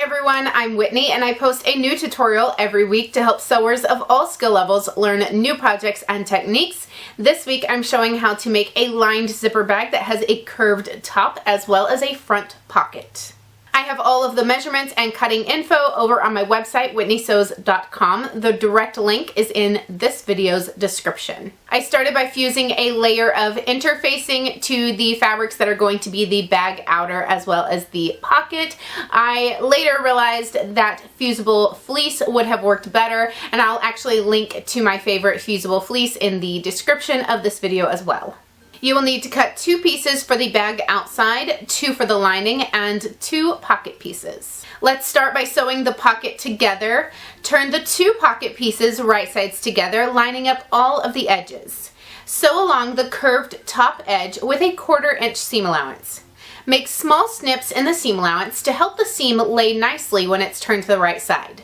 everyone, I'm Whitney and I post a new tutorial every week to help sewers of all skill levels learn new projects and techniques. This week I'm showing how to make a lined zipper bag that has a curved top as well as a front pocket. I have all of the measurements and cutting info over on my website, whitneysews.com. The direct link is in this video's description. I started by fusing a layer of interfacing to the fabrics that are going to be the bag outer as well as the pocket. I later realized that fusible fleece would have worked better, and I'll actually link to my favorite fusible fleece in the description of this video as well. You will need to cut 2 pieces for the bag outside, 2 for the lining, and 2 pocket pieces. Let's start by sewing the pocket together. Turn the 2 pocket pieces right sides together, lining up all of the edges. Sew along the curved top edge with a 1/4 inch seam allowance. Make small snips in the seam allowance to help the seam lay nicely when it's turned to the right side.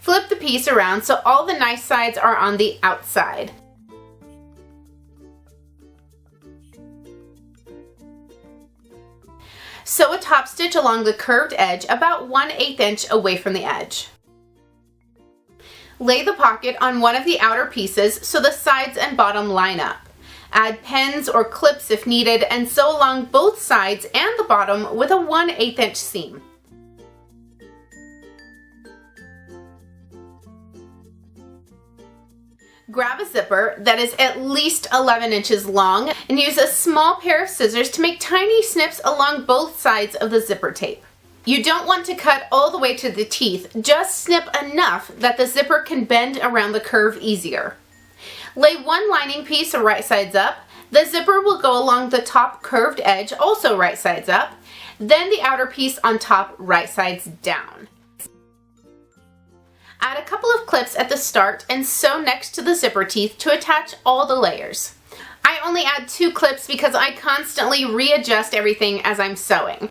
Flip the piece around so all the nice sides are on the outside. Sew a top stitch along the curved edge about 1/8 inch away from the edge. Lay the pocket on one of the outer pieces so the sides and bottom line up. Add pins or clips if needed and sew along both sides and the bottom with a 1/8 inch seam. Grab a zipper that is at least 11 inches long and use a small pair of scissors to make tiny snips along both sides of the zipper tape. You don't want to cut all the way to the teeth, just snip enough that the zipper can bend around the curve easier. Lay one lining piece right sides up. The zipper will go along the top curved edge, also right sides up, then the outer piece on top right sides down. Add a couple of clips at the start and sew next to the zipper teeth to attach all the layers. I only add 2 clips because I constantly readjust everything as I'm sewing.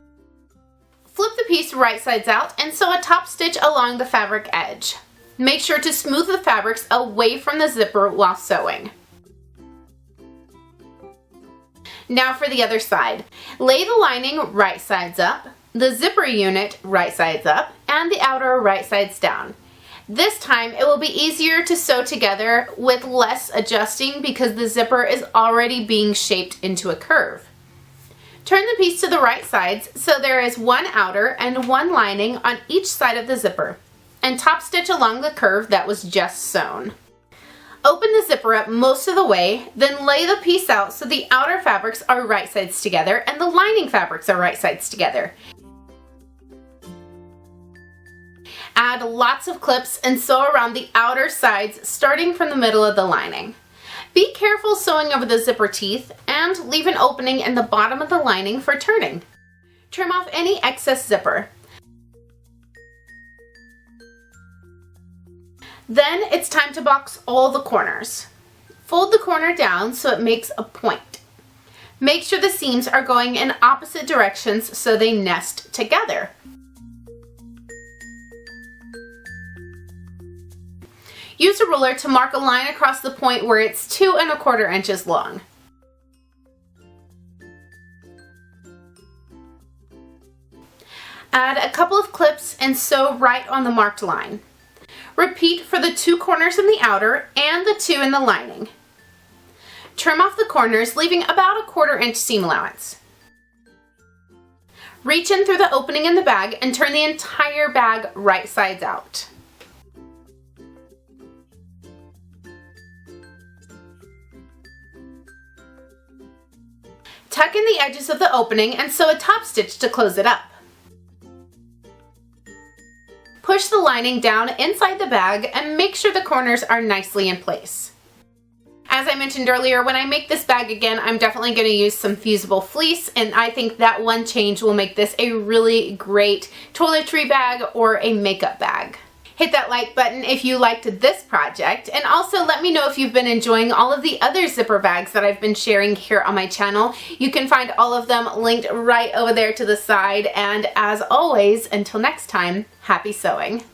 Flip the piece right sides out and sew a top stitch along the fabric edge. Make sure to smooth the fabrics away from the zipper while sewing. Now for the other side. Lay the lining right sides up, the zipper unit right sides up, and the outer right sides down. This time it will be easier to sew together with less adjusting because the zipper is already being shaped into a curve. Turn the piece to the right sides so there is one outer and one lining on each side of the zipper, and top stitch along the curve that was just sewn. Open the zipper up most of the way, then lay the piece out so the outer fabrics are right sides together and the lining fabrics are right sides together. Add lots of clips and sew around the outer sides starting from the middle of the lining. Be careful sewing over the zipper teeth and leave an opening in the bottom of the lining for turning. Trim off any excess zipper. Then it's time to box all the corners. Fold the corner down so it makes a point. Make sure the seams are going in opposite directions so they nest together. Use a ruler to mark a line across the point where it's 2 1/4 inches long. Add a couple of clips and sew right on the marked line. Repeat for the 2 corners in the outer and the 2 in the lining. Trim off the corners, leaving about a 1/4 inch seam allowance. Reach in through the opening in the bag and turn the entire bag right sides out. Tuck in the edges of the opening and sew a top stitch to close it up. Push the lining down inside the bag and make sure the corners are nicely in place. As I mentioned earlier, when I make this bag again, I'm definitely going to use some fusible fleece, and I think that one change will make this a really great toiletry bag or a makeup bag. Hit that like button if you liked this project, and also let me know if you've been enjoying all of the other zipper bags that I've been sharing here on my channel. You can find all of them linked right over there to the side, and as always, until next time, happy sewing!